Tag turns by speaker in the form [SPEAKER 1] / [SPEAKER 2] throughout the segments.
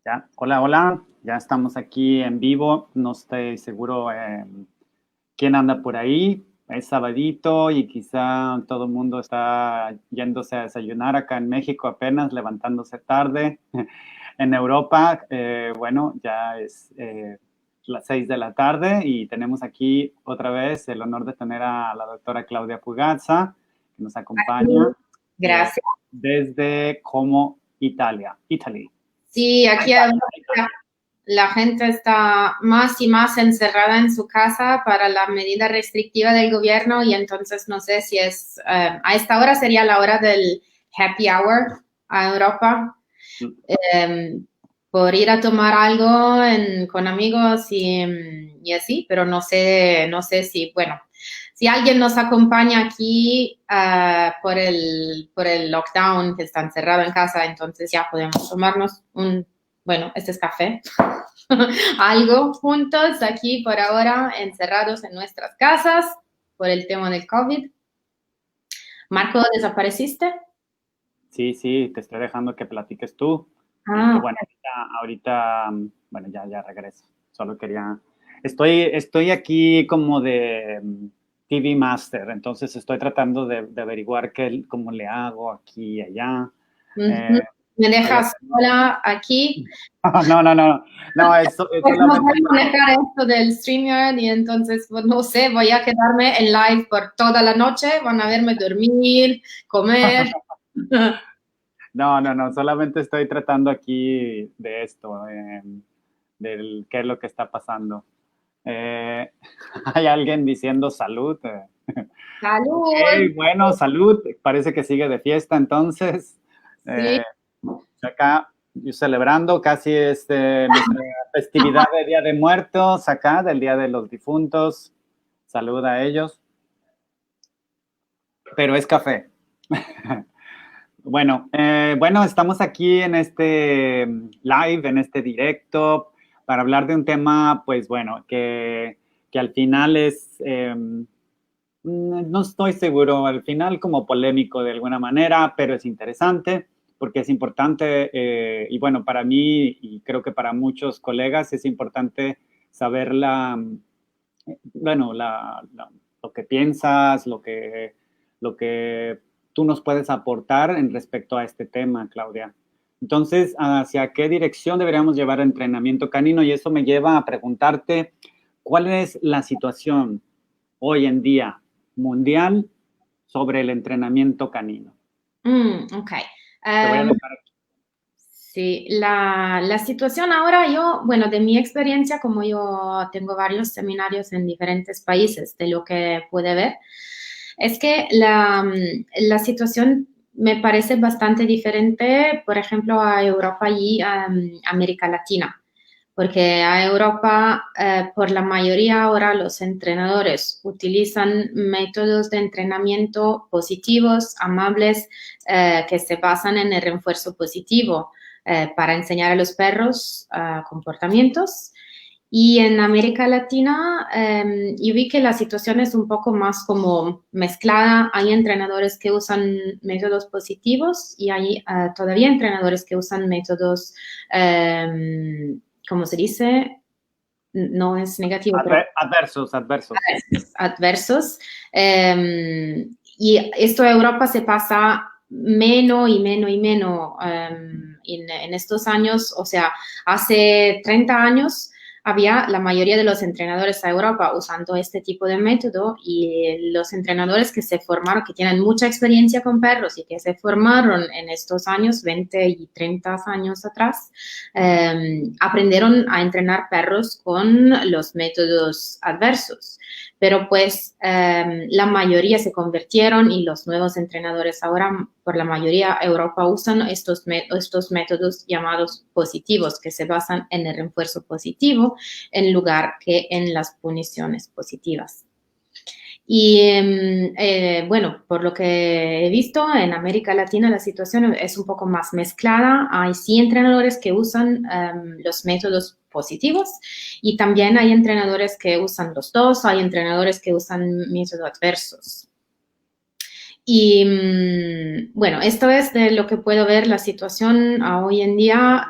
[SPEAKER 1] Ya, hola, hola, ya estamos aquí en vivo. No estoy seguro quién anda por ahí. Es sabadito y quizá todo el mundo está yéndose a desayunar acá en México apenas, levantándose tarde. En Europa, bueno, ya es las 6 de la tarde y tenemos aquí otra vez el honor de tener a la doctora Claudia Fugazza, que nos acompaña eh,
[SPEAKER 2] Gracias.
[SPEAKER 1] desde Como, Italia. Italy.
[SPEAKER 2] Sí,
[SPEAKER 1] Ahí
[SPEAKER 2] aquí
[SPEAKER 1] está.
[SPEAKER 2] la gente está más y más encerrada en su casa para la medida restrictiva del gobierno y entonces no sé si a esta hora sería la hora del happy hour a Europa, eh, por ir a tomar algo con amigos y así, pero no sé si, bueno, si alguien nos acompaña aquí por el lockdown, que está encerrado en casa, entonces ya podemos tomarnos bueno, este es café, algo juntos aquí por ahora, encerrados en nuestras casas por el tema del COVID. Marco, ¿desapareciste?
[SPEAKER 1] Sí, sí, te estoy dejando que platiques tú y que
[SPEAKER 2] Ah,
[SPEAKER 1] bueno, bueno, ya regreso. Solo quería, estoy aquí como de TV Master, entonces estoy tratando de averiguar cómo le hago aquí y allá.
[SPEAKER 2] ujú.
[SPEAKER 1] Eh,
[SPEAKER 2] Me
[SPEAKER 1] Estoy
[SPEAKER 2] dejas
[SPEAKER 1] haciendo-
[SPEAKER 2] sola aquí.
[SPEAKER 1] No, no, no, no, es
[SPEAKER 2] Pues no
[SPEAKER 1] solamente
[SPEAKER 2] voy a manejar esto del StreamYard y entonces, pues, no sé, voy a quedarme en live por toda la noche, van a verme dormir, comer.
[SPEAKER 1] No, no, no, solamente estoy tratando aquí de esto, del qué es lo que está pasando. Eh, hay alguien diciendo salud. Ok,
[SPEAKER 2] Salud.
[SPEAKER 1] bueno, salud. Parece que sigue de fiesta entonces.
[SPEAKER 2] Sí,
[SPEAKER 1] Eh, acá yo celebrando casi nuestra festividad de Día de Muertos, acá del Día de los Difuntos. Salud a ellos. Pero es café. Bueno, estamos aquí en este live, en este directo, para hablar de un tema, pues bueno, que al final no estoy seguro, al final como polémico de alguna manera, pero es interesante porque es importante, y bueno, para mí y creo que para muchos colegas es importante saber bueno, lo que piensas, lo que tú nos puedes aportar en respecto a este tema, Claudia. Entonces, ¿hacia qué dirección deberíamos llevar el entrenamiento canino? Y eso me lleva a preguntarte, ¿cuál es la situación hoy en día mundial sobre el entrenamiento canino?
[SPEAKER 2] ok.
[SPEAKER 1] Te voy a
[SPEAKER 2] Em,
[SPEAKER 1] dejar aquí.
[SPEAKER 2] sí, la situación ahora, bueno, de mi experiencia, como yo tengo varios seminarios en diferentes países, de lo que pude ver, es que la situación me parece bastante diferente, por ejemplo, a Europa y a América Latina, porque a Europa, por la mayoría ahora, los entrenadores utilizan métodos de entrenamiento positivos, amables, que se basan en el refuerzo positivo, para enseñar a los perros comportamientos. Y en América Latina, yo vi que la situación es un poco más como mezclada. Hay entrenadores que usan métodos positivos y hay todavía entrenadores que usan métodos, ¿cómo se dice? No es negativo, pero
[SPEAKER 1] Adversos, adversos.
[SPEAKER 2] adversos. Y esto a Europa se pasa menos y menos y menos en estos años. O sea, hace 30 años había la mayoría de los entrenadores a Europa usando este tipo de método, y los entrenadores que se formaron, que tienen mucha experiencia con perros y que se formaron en estos años, 20 y 30 años atrás, aprendieron a entrenar perros con los métodos adversos. Pero pues la mayoría se convirtieron, y los nuevos entrenadores ahora, por la mayoría, Europa usan estos métodos llamados positivos, que se basan en el refuerzo positivo en lugar que en las puniciones positivas. Y bueno, por lo que he visto, en América Latina la situación es un poco más mezclada. Hay sí entrenadores que usan los métodos positivos, y también hay entrenadores que usan los dos, hay entrenadores que usan métodos adversos. Y bueno, esto es de lo que puedo ver la situación a hoy en día.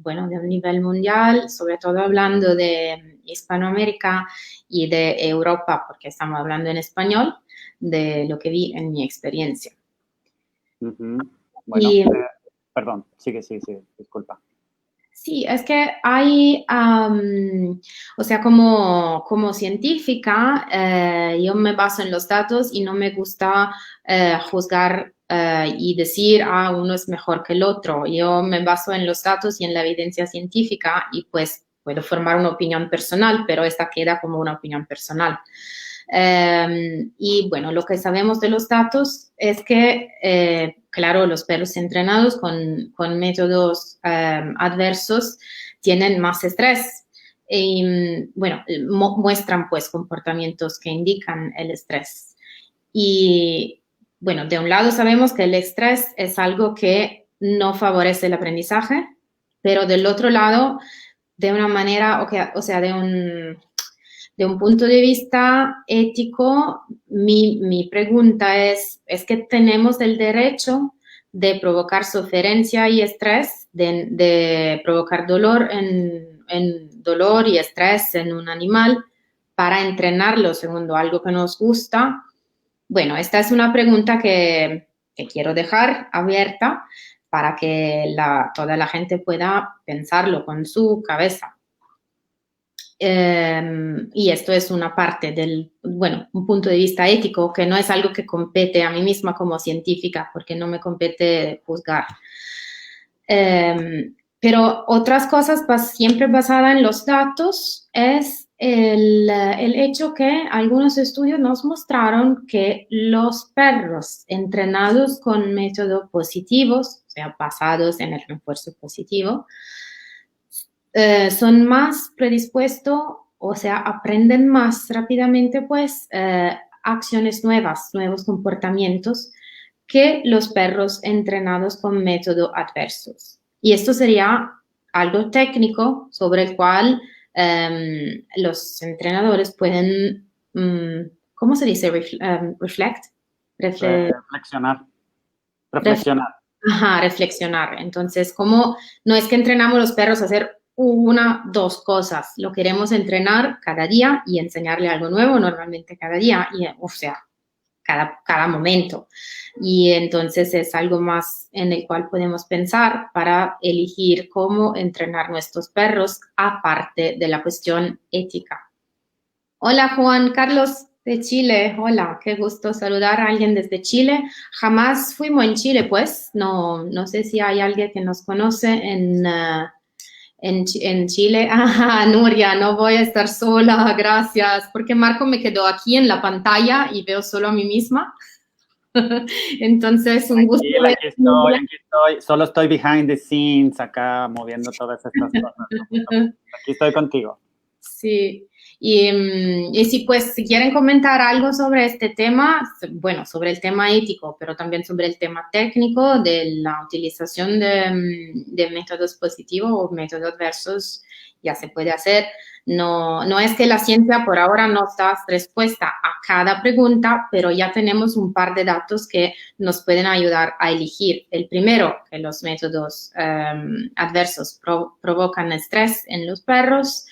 [SPEAKER 2] bueno, de un nivel mundial, sobre todo hablando de Hispanoamérica y de Europa, porque estamos hablando en español, de lo que vi en mi experiencia.
[SPEAKER 1] Bueno,
[SPEAKER 2] Y,
[SPEAKER 1] perdón, sigue, disculpa.
[SPEAKER 2] sí, es que hay, o sea, como científica, yo me baso en los datos y no me gusta juzgar y decir, uno es mejor que el otro. Yo me baso en los datos y en la evidencia científica y pues puedo formar una opinión personal, pero esta queda como una opinión personal. Y bueno, lo que sabemos de los datos es que, claro, los perros entrenados con métodos adversos tienen más estrés y, bueno, muestran pues comportamientos que indican el estrés. Y, bueno, de un lado sabemos que el estrés es algo que no favorece el aprendizaje, pero del otro lado, de una manera, o sea, de un punto de vista ético, mi pregunta ¿es que tenemos el derecho de provocar suferencia y estrés, de provocar dolor dolor y estrés en un animal para entrenarlo según algo que nos gusta? Bueno, esta es una pregunta que quiero dejar abierta para que toda la gente pueda pensarlo con su cabeza. Y esto es una parte bueno, un punto de vista ético que no es algo que compete a mí misma como científica, porque no me compete juzgar. Pero otras cosas siempre basada en los datos es el hecho que algunos estudios nos mostraron que los perros entrenados con métodos positivos, o sea, basados en el refuerzo positivo, son más predispuestos, o sea, aprenden más rápidamente, pues, acciones nuevas, nuevos comportamientos que los perros entrenados con métodos adversos. Y esto sería algo técnico sobre el cual los entrenadores pueden, ¿cómo se dice?
[SPEAKER 1] Reflexionar. Reflexionar.
[SPEAKER 2] Ajá, reflexionar. Entonces, como no es que entrenamos los perros a hacer dos cosas, lo queremos entrenar cada día y enseñarle algo nuevo, normalmente cada día, y, o sea, cada momento. Y entonces es algo más en el cual podemos pensar para elegir cómo entrenar nuestros perros, aparte de la cuestión ética. Hola Juan Carlos de Chile, hola, qué gusto saludar a alguien desde Chile. Jamás fuimos en Chile, pues, no sé si hay alguien que nos conoce en Chile. Nuria, no voy a estar sola, gracias, porque Marco me quedó aquí en la pantalla y veo solo a mí misma. Entonces, un gusto.
[SPEAKER 1] Aquí estoy, solo estoy behind the scenes, acá moviendo todas estas cosas. Aquí estoy contigo.
[SPEAKER 2] Sí, y si pues si quieren comentar algo sobre este tema, bueno, sobre el tema ético, pero también sobre el tema técnico de la utilización de métodos positivos o métodos adversos, ya se puede hacer. No es que la ciencia por ahora no da respuesta a cada pregunta, pero ya tenemos un par de datos que nos pueden ayudar a elegir. El primero, que los métodos adversos provocan estrés en los perros.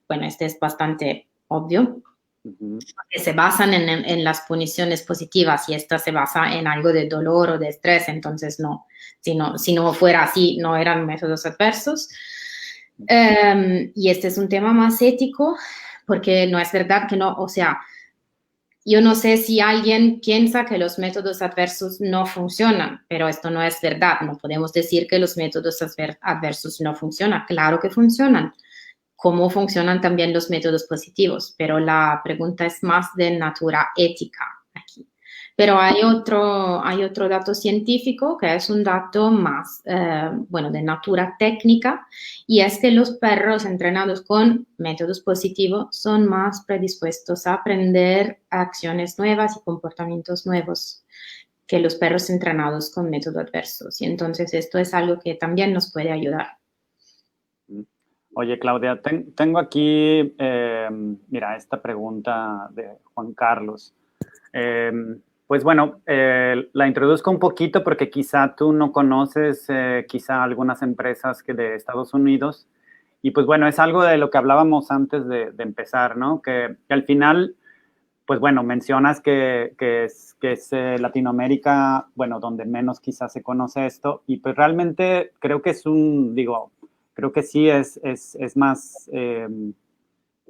[SPEAKER 2] Bueno, este es bastante obvio, porque se basan en las puniciones positivas y esta se basa en algo de dolor o de estrés, entonces no, si no fuera así, no eran métodos adversos. Y este es un tema más ético, porque no es verdad que no, o sea, yo no sé si alguien piensa que los métodos adversos no funcionan, pero esto no es verdad. No podemos decir que los métodos adversos no funcionan. Claro que funcionan. Cómo funcionan también los métodos positivos, pero la pregunta es más de natura ética aquí. Pero hay otro dato científico que es un dato más, bueno, de natura técnica, y es que los perros entrenados con métodos positivos son más predispuestos a aprender acciones nuevas y comportamientos nuevos que los perros entrenados con métodos adversos. Y entonces esto es algo que también nos puede ayudar.
[SPEAKER 1] Oye, Claudia, tengo aquí, mira, esta pregunta de Juan Carlos. Pues bueno, la introduzco un poquito porque quizá tú no conoces quizá algunas empresas que de Estados Unidos. Y pues bueno, es algo de lo que hablábamos antes de empezar, ¿no? Que al final, pues bueno, mencionas que es Latinoamérica, bueno, donde menos quizás se conoce esto. Y pues realmente creo que creo que sí es más,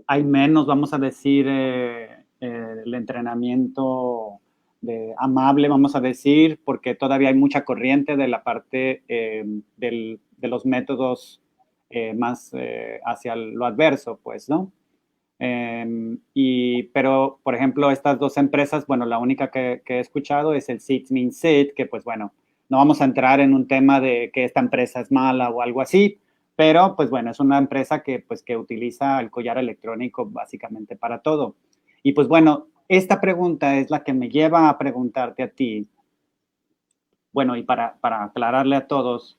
[SPEAKER 1] hay menos, vamos a decir, el entrenamiento amable, vamos a decir, porque todavía hay mucha corriente de la parte de los métodos más hacia lo adverso, pues, ¿no? Pero, por ejemplo, estas dos empresas, bueno, la única que he escuchado es el Sit Means Sit, que pues bueno, no vamos a entrar en un tema de que esta empresa es mala o algo así, pero pues bueno, es una empresa que utiliza el collar electrónico básicamente para todo. Y pues bueno, esta pregunta es la que me lleva a preguntarte a ti, bueno, y para aclararle a todos,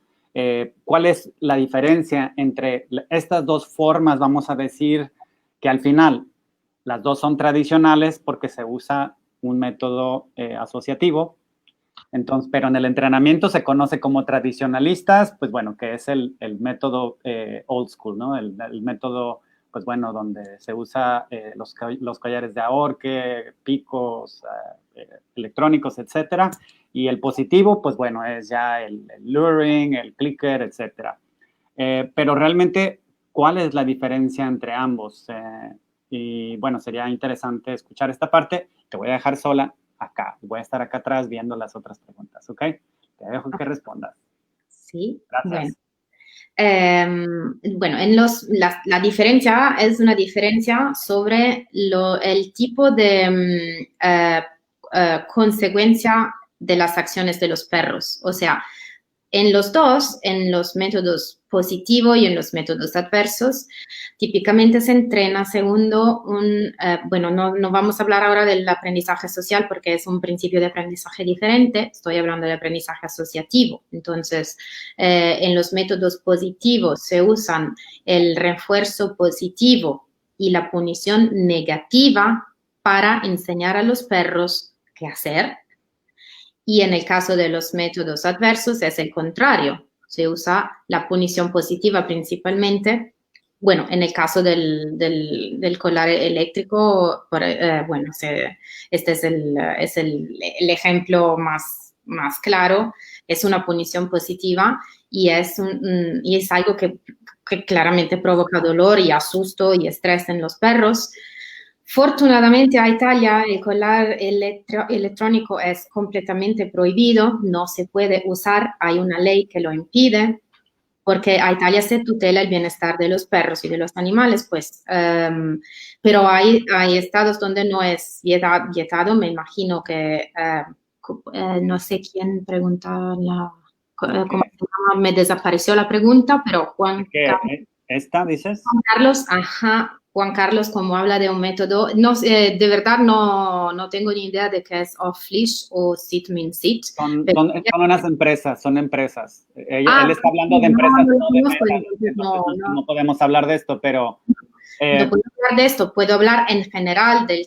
[SPEAKER 1] ¿cuál es la diferencia entre estas dos formas, vamos a decir, que al final las dos son tradicionales porque se usa un método asociativo? Entonces, pero en el entrenamiento se conoce como tradicionalistas, pues bueno, que es el método old school, ¿no? El método, pues bueno, donde se usa los collares de ahorque, picos, electrónicos, etcétera. Y el positivo, pues bueno, es ya el luring, el clicker, etcétera. Pero realmente, ¿cuál es la diferencia entre ambos? Y bueno, sería interesante escuchar esta parte. Te voy a dejar sola acá. Voy a estar acá atrás viendo las otras preguntas, ¿ok? Te dejo que respondas.
[SPEAKER 2] Sí,
[SPEAKER 1] Gracias.
[SPEAKER 2] bueno, la diferencia es una diferencia sobre el tipo de consecuencia de las acciones de los perros. O sea, en los dos, en los métodos positivos y en los métodos adversos, típicamente se entrena segundo bueno, no vamos a hablar ahora del aprendizaje social porque es un principio de aprendizaje diferente, estoy hablando de aprendizaje asociativo. Entonces, en los métodos positivos se usan el refuerzo positivo y la punición negativa para enseñar a los perros qué hacer. Y en el caso de los métodos adversos es el contrario. Se usa la punición positiva principalmente. Bueno, en el caso del collar eléctrico, bueno, este es el ejemplo más claro. Es una punición positiva y es algo que claramente provoca dolor y asusto y estrés en los perros. Fortunadamente a Italia el collar electrónico es completamente prohibido, no se puede usar, hay una ley que lo impide, porque a Italia se tutela el bienestar de los perros y de los animales, pues, pero hay estados donde no es vietado, me imagino que, no sé quién pregunta ¿cómo se llama? Me desapareció la pregunta, pero
[SPEAKER 1] ¿Esta dices?
[SPEAKER 2] Juan Carlos, ajá. Juan Carlos, como habla de un método, no, de verdad no tengo ni idea de qué es off-leash o sit-mean-sit.
[SPEAKER 1] Son unas empresas, son empresas. Él está hablando de
[SPEAKER 2] No,
[SPEAKER 1] empresas,
[SPEAKER 2] no lo
[SPEAKER 1] no de
[SPEAKER 2] conozco,
[SPEAKER 1] metas,
[SPEAKER 2] entonces
[SPEAKER 1] entonces no podemos hablar de esto, pero...
[SPEAKER 2] no puedo hablar de esto, puedo hablar en general del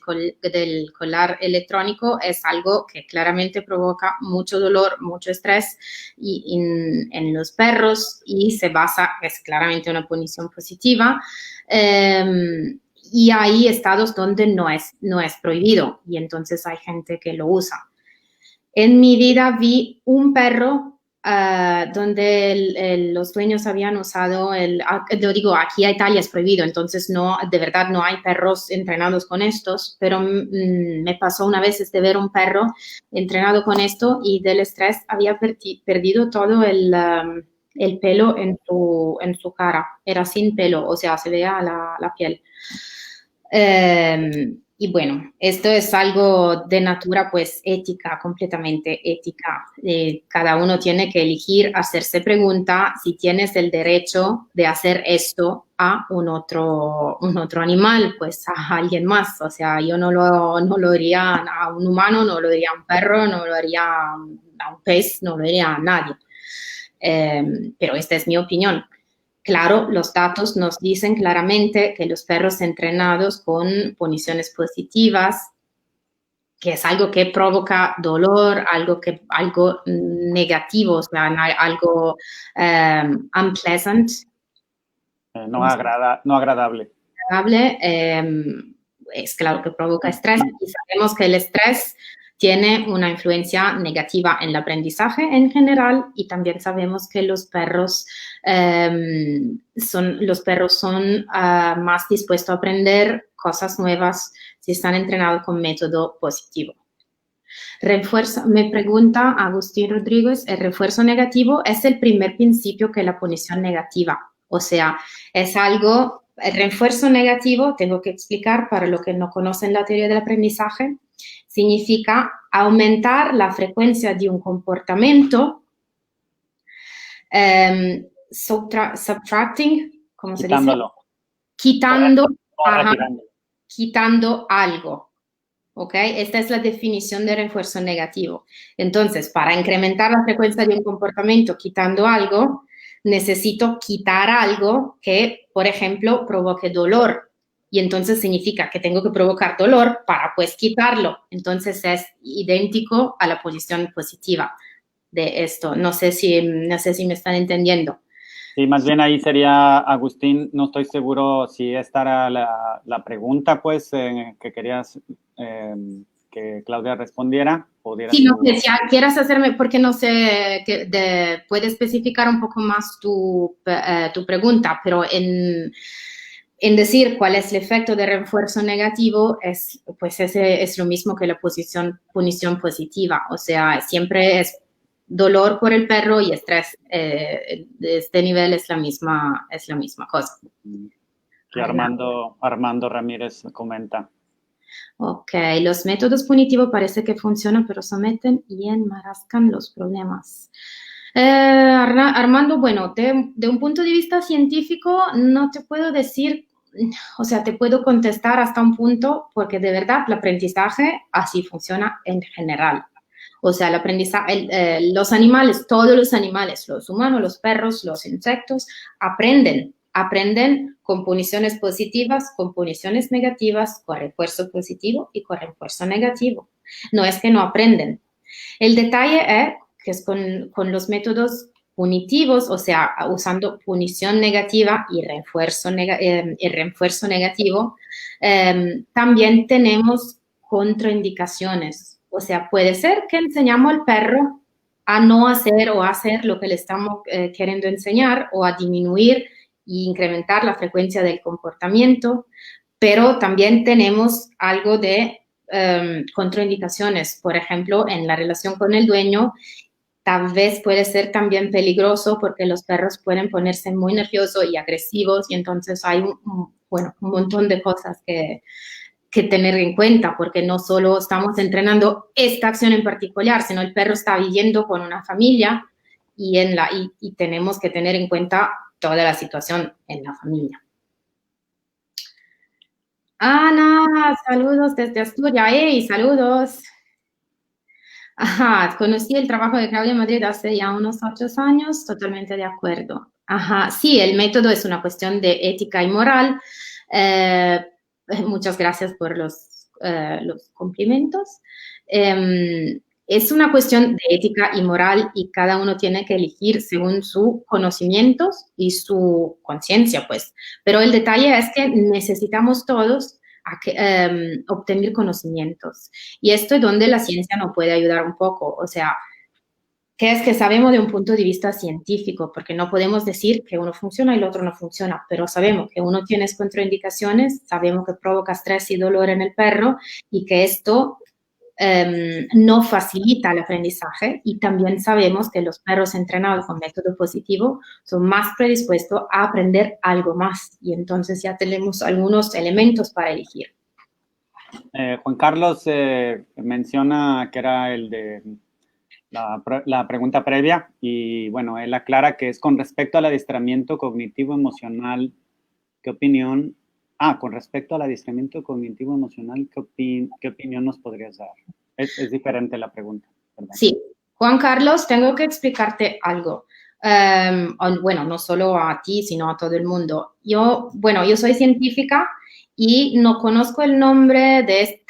[SPEAKER 2] collar electrónico, es algo que claramente provoca mucho dolor, mucho estrés en los perros y se basa, es claramente una punición positiva. Y hay estados donde no es prohibido y entonces hay gente que lo usa. En mi vida vi un perro donde los dueños habían usado lo digo, aquí a Italia es prohibido, entonces no, de verdad no hay perros entrenados con estos, pero me pasó una vez de ver un perro entrenado con esto y del estrés había perdido todo el pelo en su cara, era sin pelo, o sea, se veía la piel. Y bueno, esto es algo de natura pues ética, completamente ética. Cada uno tiene que elegir, hacerse pregunta si tienes el derecho de hacer esto a un otro animal, pues a alguien más. O sea, yo no lo haría a un humano, no lo haría a un perro, no lo haría a un pez, no lo haría a nadie. Pero esta es mi opinión. Claro, los datos nos dicen claramente que los perros entrenados con puniciones positivas que es algo que provoca dolor, algo negativo, o sea, algo unpleasant.
[SPEAKER 1] No agradable.
[SPEAKER 2] Es claro que provoca estrés y sabemos que el estrés tiene una influencia negativa en el aprendizaje en general y también sabemos que los perros son más dispuestos a aprender cosas nuevas si están entrenados con método positivo. Me pregunta Agustín Rodríguez, ¿el refuerzo negativo es el primer principio que la punición negativa? O sea, es algo, el refuerzo negativo, tengo que explicar para los que no conocen la teoría del aprendizaje, significa aumentar la frecuencia de un comportamiento, subtracting, ¿cómo se dice? Quitando algo. ¿Ok? Esta es la definición de refuerzo negativo. Entonces, para incrementar la frecuencia de un comportamiento quitando algo, necesito quitar algo que, por ejemplo, provoque dolor. Y entonces significa que tengo que provocar dolor para, pues, quitarlo. Entonces, es idéntico a la posición positiva de esto. No sé si me están entendiendo.
[SPEAKER 1] Sí, más bien ahí sería, Agustín, no estoy seguro si esta era la pregunta, pues, que querías que Claudia respondiera.
[SPEAKER 2] Sí, no sé, si quieras hacerme, porque no sé, puede especificar un poco más tu pregunta, pero en decir cuál es el efecto de refuerzo negativo, ese es lo mismo que la punición positiva, o sea, siempre es dolor por el perro y estrés de este nivel es la misma cosa.
[SPEAKER 1] Que Armando Ramírez comenta.
[SPEAKER 2] Ok, los métodos punitivos parece que funcionan, pero someten y enmarcan los problemas. Armando, bueno, de un punto de vista científico no te puedo decir, o sea, te puedo contestar hasta un punto porque de verdad el aprendizaje así funciona en general. O sea, el aprendizaje, los animales, todos los animales, los humanos, los perros, los insectos, aprenden con puniciones positivas, con puniciones negativas, con refuerzo positivo y con refuerzo negativo. No es que no aprenden. El detalle es que es con los métodos punitivos, o sea, usando punición negativa y refuerzo negativo, también tenemos contraindicaciones. O sea, puede ser que enseñamos al perro a no hacer o hacer lo que le estamos queriendo enseñar o a disminuir e incrementar la frecuencia del comportamiento, pero también tenemos algo de contraindicaciones. Por ejemplo, en la relación con el dueño, tal vez puede ser también peligroso porque los perros pueden ponerse muy nerviosos y agresivos y entonces hay un montón de cosas que tener en cuenta, porque no solo estamos entrenando esta acción en particular, sino el perro está viviendo con una familia y tenemos que tener en cuenta toda la situación en la familia. Ana, saludos desde Asturias. ¡Hey, saludos! Ajá, conocí el trabajo de Claudia Madrid hace ya unos 8 años, totalmente de acuerdo. Ajá, sí, el método es una cuestión de ética y moral. Muchas gracias por los cumplimentos. Es una cuestión de ética y moral y cada uno tiene que elegir según sus conocimientos y su conciencia, pues. Pero el detalle es que necesitamos todos obtener conocimientos. Y esto es donde la ciencia nos puede ayudar un poco. O sea, ¿qué es que sabemos de un punto de vista científico? Porque no podemos decir que uno funciona y el otro no funciona, pero sabemos que uno tiene contraindicaciones, sabemos que provoca estrés y dolor en el perro y que esto no facilita el aprendizaje y también sabemos que los perros entrenados con método positivo son más predispuestos a aprender algo más y entonces ya tenemos algunos elementos para elegir.
[SPEAKER 1] Juan Carlos menciona que era el de la pregunta previa y bueno, él aclara que es con respecto al adiestramiento cognitivo emocional, ¿qué opinión? Con respecto al adiestramiento cognitivo emocional, ¿qué opinión nos podrías dar? Es diferente la pregunta, ¿verdad?
[SPEAKER 2] Sí, Juan Carlos, tengo que explicarte algo. Bueno, no solo a ti, sino a todo el mundo. Yo soy científica y no conozco el nombre que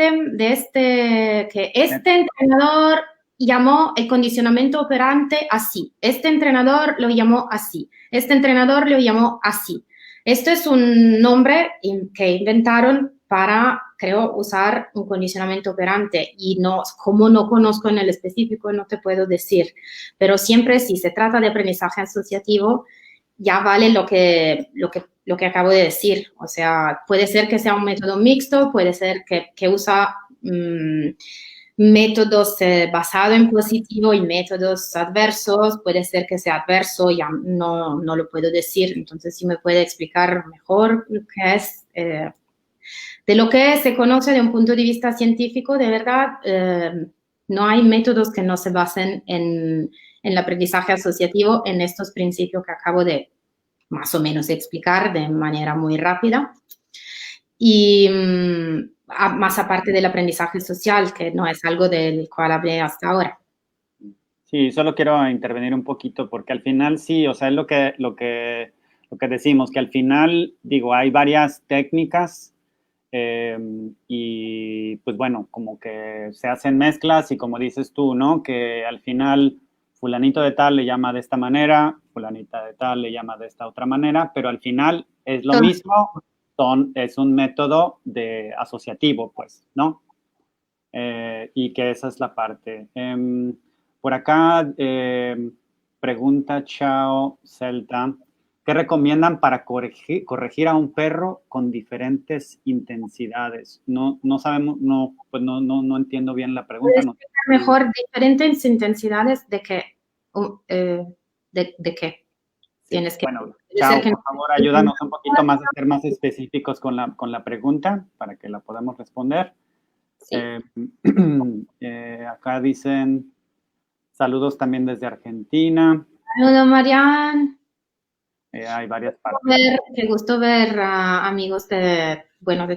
[SPEAKER 2] este entrenador llamó el condicionamiento operante así, este entrenador lo llamó así, este entrenador lo llamó así. Esto es un nombre que inventaron para, creo, usar un condicionamiento operante y no, como no conozco en el específico, no te puedo decir, pero siempre si se trata de aprendizaje asociativo, ya vale lo que acabo de decir. O sea, puede ser que sea un método mixto, puede ser que usa métodos basados en positivo y métodos adversos, puede ser que sea adverso, ya no lo puedo decir. Entonces, si me puede explicar mejor lo que es, de lo que se conoce de un punto de vista científico, de verdad, no hay métodos que no se basen en el aprendizaje asociativo en estos principios que acabo de más o menos explicar de manera muy rápida. Y más aparte del aprendizaje social, que no es algo del cual hablé hasta ahora.
[SPEAKER 1] Sí, solo quiero intervenir un poquito porque al final sí, o sea, es lo que decimos, que al final, digo, hay varias técnicas y pues bueno, como que se hacen mezclas y como dices tú, ¿no? Que al final fulanito de tal le llama de esta manera, fulanita de tal le llama de esta otra manera, pero al final es lo mismo, es un método de asociativo, pues, ¿no? Y que esa es la parte. Por acá pregunta Chao Celta, ¿qué recomiendan para corregir a un perro con diferentes intensidades? No sabemos, pues no entiendo bien la pregunta.
[SPEAKER 2] ¿Puedes explicar mejor diferentes intensidades de qué? ¿De qué? Tienes que...
[SPEAKER 1] Bueno, Chao, por favor, ayúdanos un poquito más a ser más específicos con la pregunta para que la podamos responder. Sí. Acá dicen saludos también desde Argentina.
[SPEAKER 2] Saludos, Marian.
[SPEAKER 1] Hay varias partes.
[SPEAKER 2] Qué gusto ver a amigos de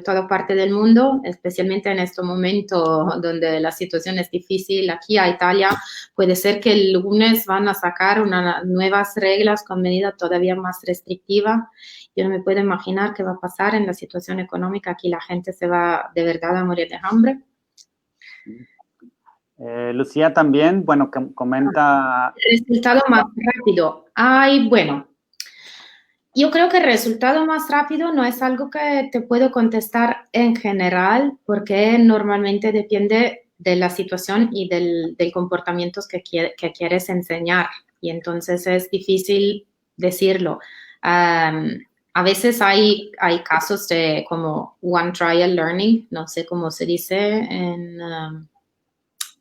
[SPEAKER 2] toda parte del mundo, especialmente en este momento donde la situación es difícil. Aquí a Italia puede ser que el lunes van a sacar nuevas reglas con medidas todavía más restrictivas. Yo no me puedo imaginar qué va a pasar en la situación económica. Aquí la gente se va de verdad a morir de hambre.
[SPEAKER 1] Lucía también, bueno, comenta...
[SPEAKER 2] El resultado más rápido. Yo creo que el resultado más rápido no es algo que te puedo contestar en general, porque normalmente depende de la situación y del comportamiento que quieres enseñar. Y entonces es difícil decirlo. A veces hay casos de como one trial learning, no sé cómo se dice en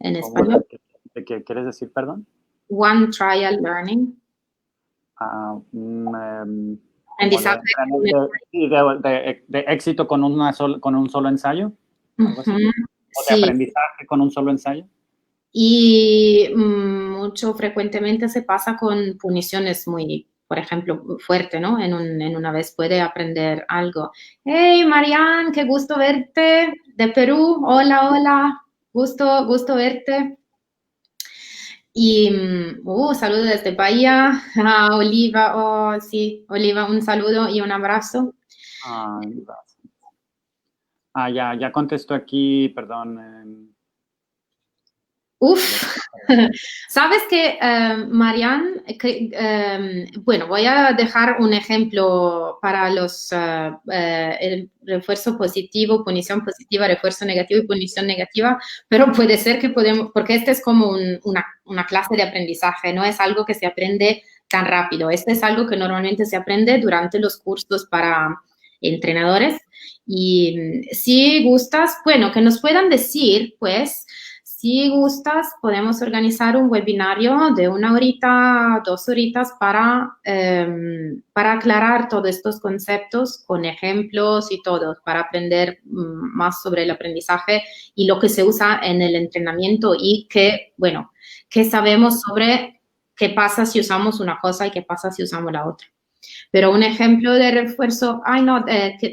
[SPEAKER 2] español.
[SPEAKER 1] ¿De qué quieres decir, perdón?
[SPEAKER 2] One trial learning.
[SPEAKER 1] De éxito con un solo ensayo. ¿Algo así? ¿O de aprendizaje con un solo ensayo?
[SPEAKER 2] Y mucho frecuentemente se pasa con puniciones muy, por ejemplo, fuerte, ¿no? En una vez puede aprender algo. Hey, Marian, qué gusto verte de Perú. Hola, gusto verte. Y saludo desde Bahía a Oliva. Oh, sí, Oliva, un saludo y un abrazo.
[SPEAKER 1] Ya contestó aquí, perdón.
[SPEAKER 2] Sabes que, Marian, voy a dejar un ejemplo para el refuerzo positivo, punición positiva, refuerzo negativo y punición negativa, pero puede ser que porque este es como una clase de aprendizaje, no es algo que se aprende tan rápido. Este es algo que normalmente se aprende durante los cursos para entrenadores. Y si gustas, que nos puedan decir, pues, si gustas, podemos organizar un webinario de 1 horita, 2 horitas para aclarar todos estos conceptos con ejemplos y todo, para aprender más sobre el aprendizaje y lo que se usa en el entrenamiento y qué sabemos sobre qué pasa si usamos una cosa y qué pasa si usamos la otra. Pero un ejemplo de refuerzo,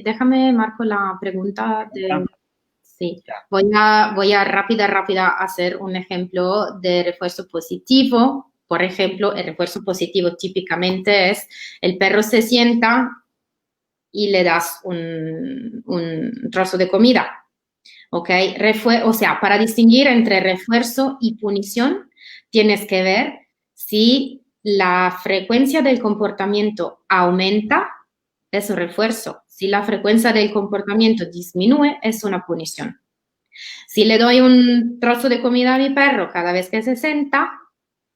[SPEAKER 2] déjame, Marco, la pregunta de... Sí, voy a rápida hacer un ejemplo de refuerzo positivo. Por ejemplo, el refuerzo positivo típicamente es el perro se sienta y le das un trozo de comida. ¿Ok? O sea, para distinguir entre refuerzo y punición, tienes que ver si la frecuencia del comportamiento aumenta, es un refuerzo. Si la frecuencia del comportamiento disminuye, es una punición. Si le doy un trozo de comida a mi perro cada vez que se sienta,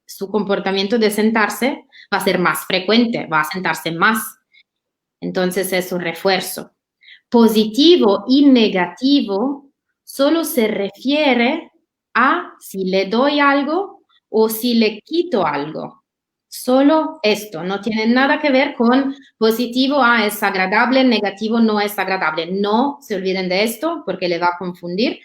[SPEAKER 2] su comportamiento de sentarse va a ser más frecuente, va a sentarse más. Entonces es un refuerzo. Positivo y negativo solo se refiere a si le doy algo o si le quito algo. Solo esto, no tiene nada que ver con positivo, es agradable, negativo no es agradable. No se olviden de esto porque le va a confundir.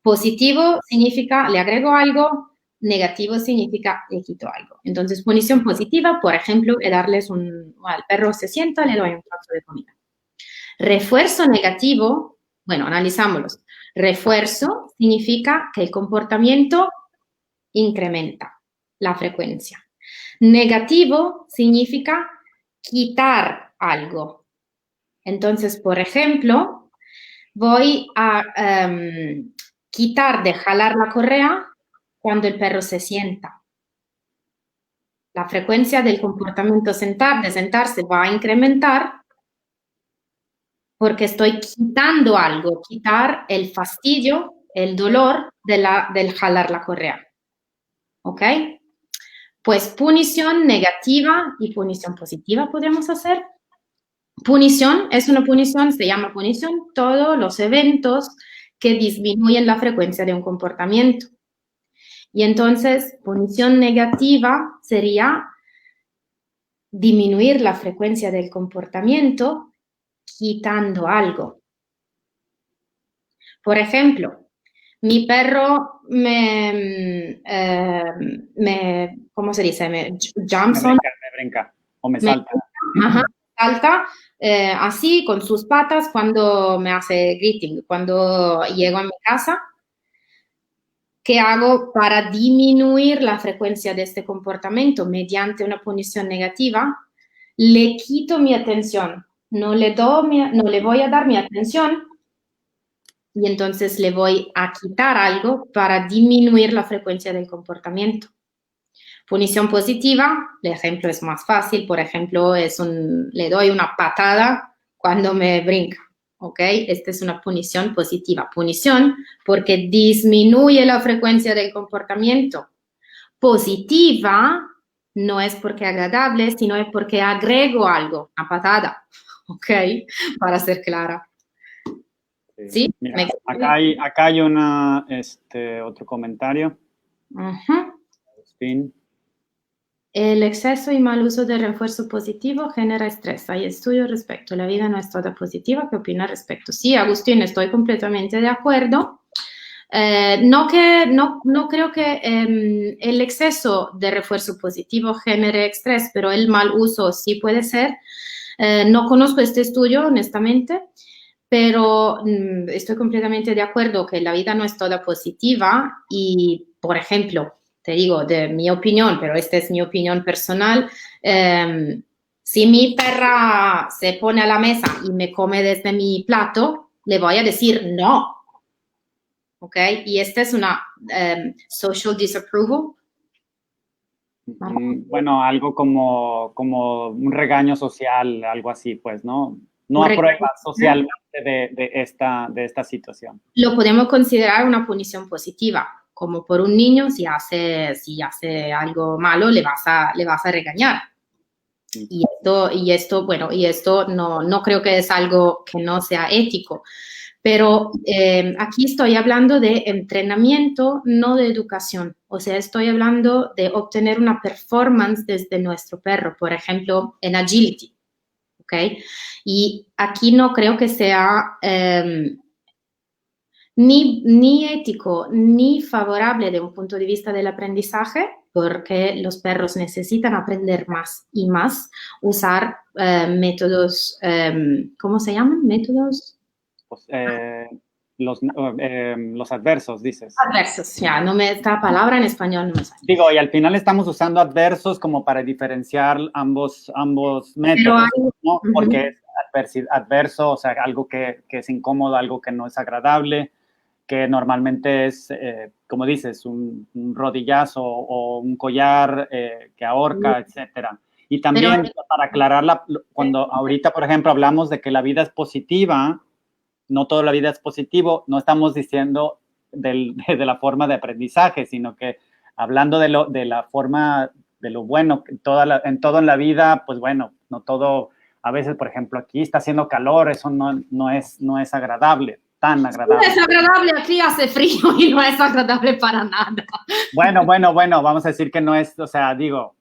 [SPEAKER 2] Positivo significa le agrego algo, negativo significa le quito algo. Entonces, punición positiva, por ejemplo, es darles al perro se sienta, le doy un trozo de comida. Refuerzo negativo, bueno, analizámoslos. Refuerzo significa que el comportamiento incrementa la frecuencia. Negativo significa quitar algo. Entonces, por ejemplo, voy a quitar de jalar la correa cuando el perro se sienta. La frecuencia del comportamiento de sentarse va a incrementar porque estoy quitando algo, quitar el fastidio, el dolor del jalar la correa. ¿Ok? Pues punición negativa y punición positiva podemos hacer. Punición es una punición, se llama punición, todos los eventos que disminuyen la frecuencia de un comportamiento. Y entonces, punición negativa sería disminuir la frecuencia del comportamiento quitando algo. Por ejemplo, mi perro ¿cómo se dice? Me
[SPEAKER 1] brinca, o me salta.
[SPEAKER 2] Salta así con sus patas cuando me hace greeting, cuando llego a mi casa. ¿Qué hago para disminuir la frecuencia de este comportamiento mediante una punición negativa? Le quito mi atención, no le voy a dar mi atención y entonces le voy a quitar algo para disminuir la frecuencia del comportamiento. Punición positiva, el ejemplo es más fácil, por ejemplo, le doy una patada cuando me brinca. ¿Ok? Esta es una punición positiva. Punición porque disminuye la frecuencia del comportamiento. Positiva no es porque agradable, sino es porque agrego algo, una patada. ¿Ok? Para ser clara.
[SPEAKER 1] ¿Sí? Mira, acá hay otro comentario.
[SPEAKER 2] Agustín. El exceso y mal uso de refuerzo positivo genera estrés. Hay estudios respecto. La vida no es toda positiva. ¿Qué opina al respecto? Sí, Agustín, estoy completamente de acuerdo. No creo que el exceso de refuerzo positivo genere estrés, pero el mal uso sí puede ser. No conozco este estudio, honestamente, pero estoy completamente de acuerdo que la vida no es toda positiva y, por ejemplo, te digo, de mi opinión, pero esta es mi opinión personal, si mi perra se pone a la mesa y me come desde mi plato, le voy a decir no. ¿Ok? Y esta es una social disapproval.
[SPEAKER 1] Bueno, algo como un regaño social, algo así, pues, ¿no? No aprueba socialmente de esta situación.
[SPEAKER 2] Lo podemos considerar una punición positiva. Como por un niño, si hace algo malo, le vas a regañar. Y esto no creo que es algo que no sea ético. Pero aquí estoy hablando de entrenamiento, no de educación. O sea, estoy hablando de obtener una performance desde nuestro perro, por ejemplo, en agility. ¿Ok? Y aquí no creo que sea ni ético ni favorable de un punto de vista del aprendizaje, porque los perros necesitan aprender más y más, usar métodos, ¿cómo se llaman? Métodos.
[SPEAKER 1] Los adversos, dices.
[SPEAKER 2] Adversos, ya, esta palabra en español no me sale.
[SPEAKER 1] Digo, y al final estamos usando adversos como para diferenciar ambos métodos, ¿no? Porque adverso, o sea, algo que es incómodo, algo que no es agradable, que normalmente es, como dices, un rodillazo o un collar que ahorca, etcétera. Y también
[SPEAKER 2] Pero,
[SPEAKER 1] para aclarar, cuando ahorita, por ejemplo, hablamos de que la vida es positiva, no toda la vida es positivo, no estamos diciendo de la forma de aprendizaje, sino que hablando de la forma de lo bueno, en todo en la vida, pues bueno, no todo, a veces, por ejemplo, aquí está haciendo calor, eso no es agradable, tan agradable.
[SPEAKER 2] es agradable, aquí hace frío y no es agradable para nada.
[SPEAKER 1] Bueno, vamos a decir que no es, o sea, digo,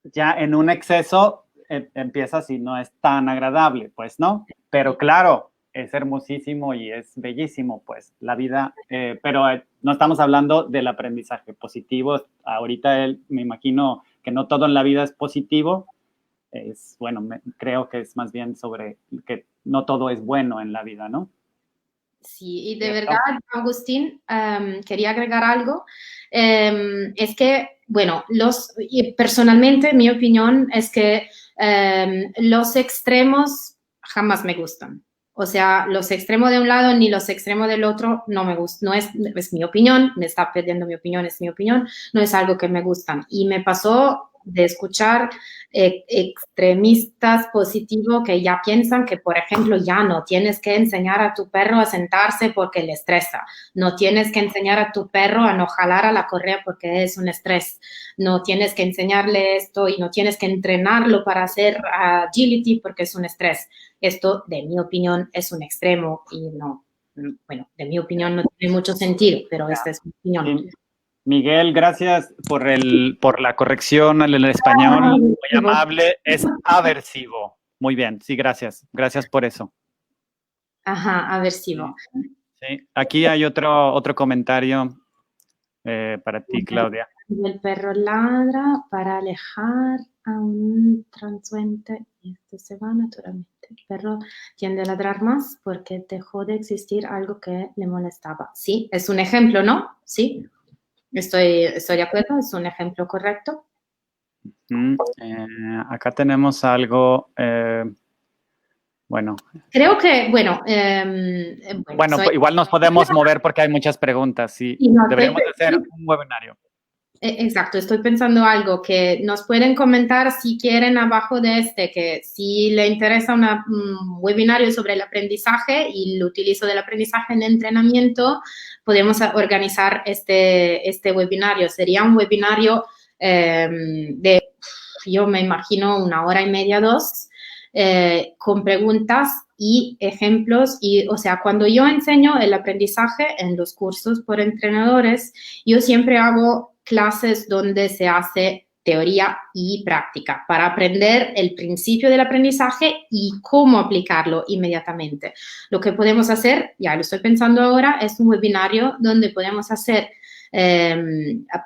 [SPEAKER 1] ya en un exceso empieza si no es tan agradable, pues, ¿no? Pero claro, es hermosísimo y es bellísimo, pues, la vida, pero no estamos hablando del aprendizaje positivo. Ahorita me imagino que no todo en la vida es positivo. Bueno, creo que es más bien sobre que no todo es bueno en la vida, ¿no?
[SPEAKER 2] Sí, y de
[SPEAKER 1] ¿Cierto?
[SPEAKER 2] verdad, Agustín, quería agregar algo. Es que, bueno, y personalmente mi opinión es que los extremos jamás me gustan. O sea, los extremos de un lado ni los extremos del otro no me gustan. No es mi opinión, me está pidiendo mi opinión, es mi opinión, no es algo que me gustan. Y me pasó de escuchar extremistas positivos que ya piensan que, por ejemplo, ya no tienes que enseñar a tu perro a sentarse porque le estresa, no tienes que enseñar a tu perro a no jalar a la correa porque es un estrés, no tienes que enseñarle esto y no tienes que entrenarlo para hacer agility porque es un estrés. Esto, de mi opinión, es un extremo y no, bueno, de mi opinión no tiene mucho sentido, pero esta es mi opinión.
[SPEAKER 1] Sí. Miguel, gracias por la corrección en el español, muy amable, es aversivo. Muy bien, sí, gracias. Gracias por eso.
[SPEAKER 2] Ajá, aversivo.
[SPEAKER 1] Sí. Aquí hay otro comentario para ti, Claudia.
[SPEAKER 2] El perro ladra para alejar a un transeúnte y esto se va naturalmente. El perro tiende a ladrar más porque dejó de existir algo que le molestaba. Sí, es un ejemplo, ¿no? Sí, estoy de acuerdo, es un ejemplo correcto.
[SPEAKER 1] Acá tenemos algo, bueno.
[SPEAKER 2] Creo que, bueno,
[SPEAKER 1] igual nos podemos mover porque hay muchas preguntas, sí.
[SPEAKER 2] Sí, no,
[SPEAKER 1] Deberíamos hacer un webinario.
[SPEAKER 2] Exacto, estoy pensando algo que nos pueden comentar si quieren abajo de que si le interesa un webinario sobre el aprendizaje y el utilizo del aprendizaje en entrenamiento, podemos organizar este webinario. Sería un webinario yo me imagino 1 hora y media, 2, con preguntas y ejemplos. Y, o sea, cuando yo enseño el aprendizaje en los cursos por entrenadores, yo siempre hago clases donde se hace teoría y práctica para aprender el principio del aprendizaje y cómo aplicarlo inmediatamente. Lo que podemos hacer, ya lo estoy pensando ahora, es un webinario donde podemos hacer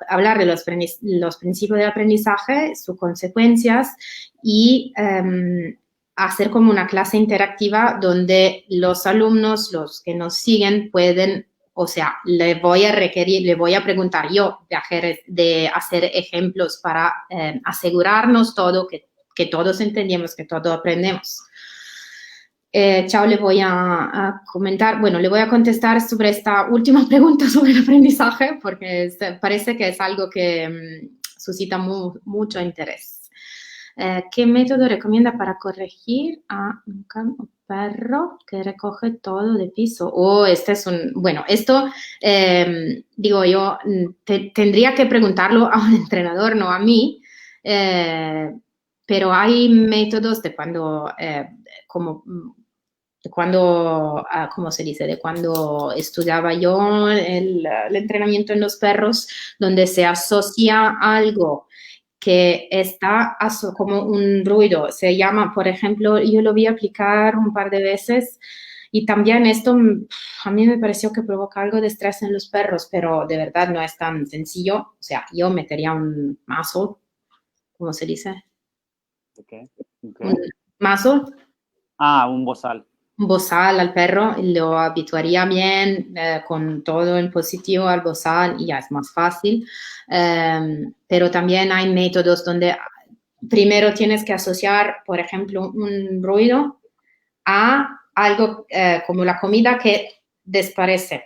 [SPEAKER 2] hablar de los principios del aprendizaje, sus consecuencias y hacer como una clase interactiva donde los alumnos, los que nos siguen, pueden, o sea, le voy a preguntar yo de hacer ejemplos para asegurarnos que todos entendemos, que todos aprendemos. Chao, le voy a comentar, bueno, le voy a contestar sobre esta última pregunta sobre el aprendizaje, porque parece que es algo que suscita mucho interés. ¿Qué método recomienda para corregir a un perro que recoge todo de piso? Bueno, esto, digo yo, tendría que preguntarlo a un entrenador, no a mí, pero hay métodos de cuando, ¿cómo se dice? De cuando estudiaba yo el entrenamiento en los perros, donde se asocia algo que está como un ruido. Se llama, por ejemplo, yo lo vi aplicar un par de veces y también esto a mí me pareció que provoca algo de estrés en los perros, pero de verdad no es tan sencillo. O sea, yo metería un mazo, ¿cómo se dice?
[SPEAKER 1] Okay.
[SPEAKER 2] Un mazo.
[SPEAKER 1] Un bozal.
[SPEAKER 2] Un bozal al perro, lo habituaría bien con todo en positivo al bozal y ya es más fácil. Pero también hay métodos donde primero tienes que asociar, por ejemplo, un ruido a algo como la comida que desaparece.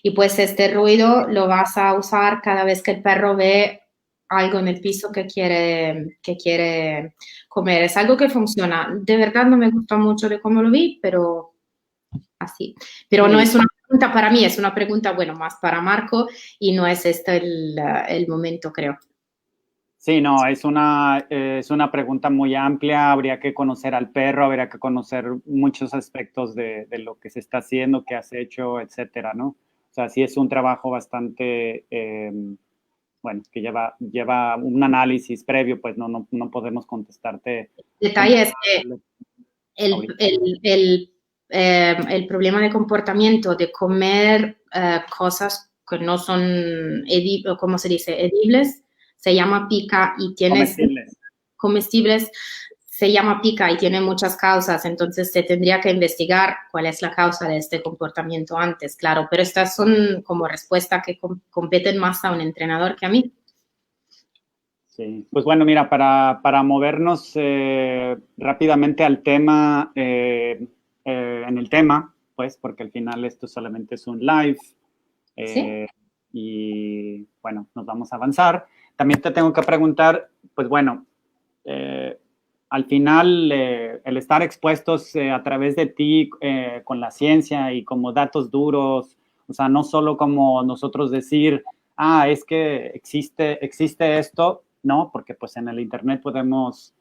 [SPEAKER 2] Y pues este ruido lo vas a usar cada vez que el perro ve algo en el piso que quiere comer. Es algo que funciona. De verdad no me gusta mucho de cómo lo vi, pero así. Pero no es una pregunta para mí, es una pregunta, bueno, más para Marco y no es este el momento, creo.
[SPEAKER 1] Sí, no, es una pregunta muy amplia, habría que conocer al perro, habría que conocer muchos aspectos de lo que se está haciendo, qué has hecho, etcétera, ¿no? O sea, sí es un trabajo bastante, bueno, que lleva un análisis previo, pues no podemos contestarte
[SPEAKER 2] El
[SPEAKER 1] como
[SPEAKER 2] detalle es que
[SPEAKER 1] tal
[SPEAKER 2] el,
[SPEAKER 1] ahorita.
[SPEAKER 2] el, el, el problema de comportamiento de comer cosas que no son, ¿cómo se dice? Edibles, se llama pica y tienes
[SPEAKER 1] Comestibles.
[SPEAKER 2] comestibles, se llama pica y tiene muchas causas, entonces se tendría que investigar cuál es la causa de este comportamiento antes, claro, pero estas son como respuestas que competen más a un entrenador que a mí.
[SPEAKER 1] Sí, pues bueno, mira, para movernos rápidamente al tema, en el tema, pues, porque al final esto solamente es un live
[SPEAKER 2] ¿Sí?
[SPEAKER 1] eh, y bueno, nos vamos a avanzar. También te tengo que preguntar, pues bueno, eh, al final el estar expuestos a través de ti con la ciencia y como datos duros, o sea, no solo como nosotros decir, es que existe esto, no, porque pues en el internet podemos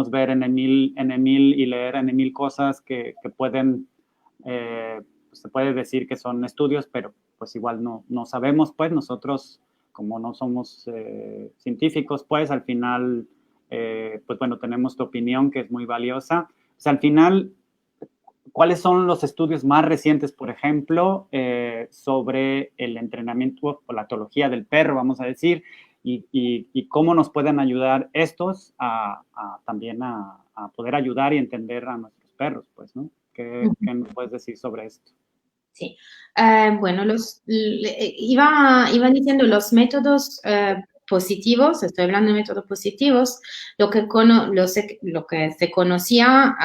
[SPEAKER 1] ver en mil y leer en mil cosas que pueden, se puede decir que son estudios, pero pues igual no sabemos, pues nosotros como no somos científicos, pues al final pues bueno, tenemos tu opinión que es muy valiosa. O sea, al final, ¿cuáles son los estudios más recientes, por ejemplo, sobre el entrenamiento o la etología del perro, vamos a decir, y cómo nos pueden ayudar estos también a poder ayudar y entender a nuestros perros, pues, ¿no? ¿Qué nos puedes decir sobre esto?
[SPEAKER 2] Sí. Bueno, iba diciendo los métodos positivos, estoy hablando de métodos positivos, lo que se conocía,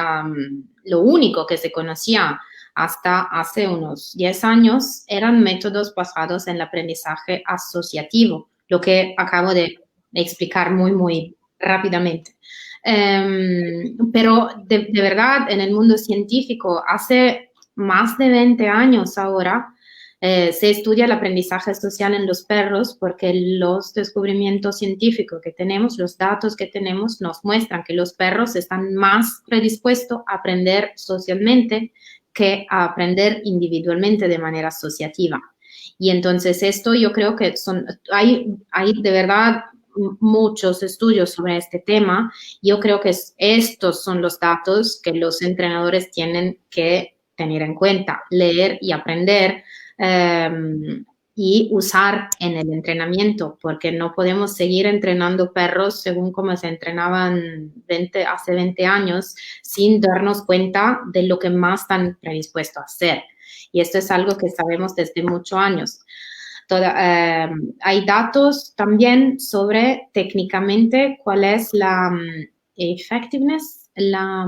[SPEAKER 2] lo único que se conocía hasta hace unos 10 años eran métodos basados en el aprendizaje asociativo, lo que acabo de explicar muy, muy rápidamente. Pero de verdad, en el mundo científico, hace más de 20 años ahora, se estudia el aprendizaje social en los perros porque los descubrimientos científicos que tenemos, los datos que tenemos, nos muestran que los perros están más predispuestos a aprender socialmente que a aprender individualmente de manera asociativa. Y entonces esto yo creo que hay de verdad muchos estudios sobre este tema. Yo creo que estos son los datos que los entrenadores tienen que tener en cuenta, leer y aprender y usar en el entrenamiento, porque no podemos seguir entrenando perros según como se entrenaban hace 20 años sin darnos cuenta de lo que más están predispuestos a hacer. Y esto es algo que sabemos desde muchos años. Hay datos también sobre técnicamente cuál es la effectiveness,
[SPEAKER 1] La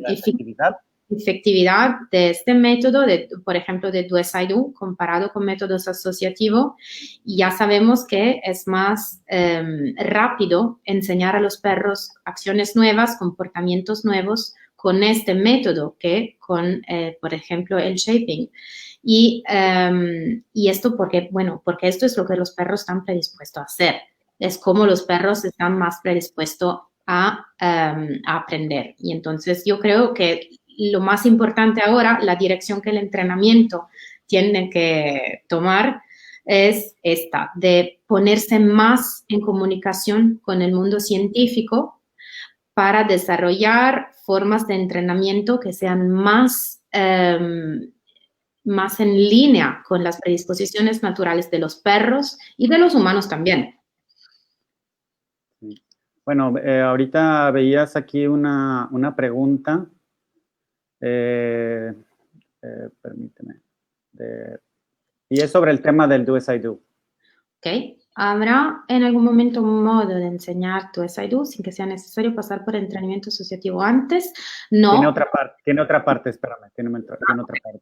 [SPEAKER 1] efectividad.
[SPEAKER 2] efectividad de este método, por ejemplo, de Do as I Do, comparado con métodos asociativos, y ya sabemos que es más rápido enseñar a los perros acciones nuevas, comportamientos nuevos con este método que con, por ejemplo, el shaping. Y esto porque esto es lo que los perros están predispuestos a hacer. Es como los perros están más predispuestos a aprender. Y entonces yo creo que lo más importante ahora, la dirección que el entrenamiento tiene que tomar es esta, de ponerse más en comunicación con el mundo científico para desarrollar formas de entrenamiento que sean más en línea con las predisposiciones naturales de los perros y de los humanos también.
[SPEAKER 1] Bueno, ahorita veías aquí una pregunta. Permíteme. Y es sobre el tema del Do as I Do.
[SPEAKER 2] ¿Ok? ¿Habrá en algún momento un modo de enseñar tu SIDU sin que sea necesario pasar por entrenamiento asociativo antes? No.
[SPEAKER 1] Tiene otra parte, espérame, tiene otra parte.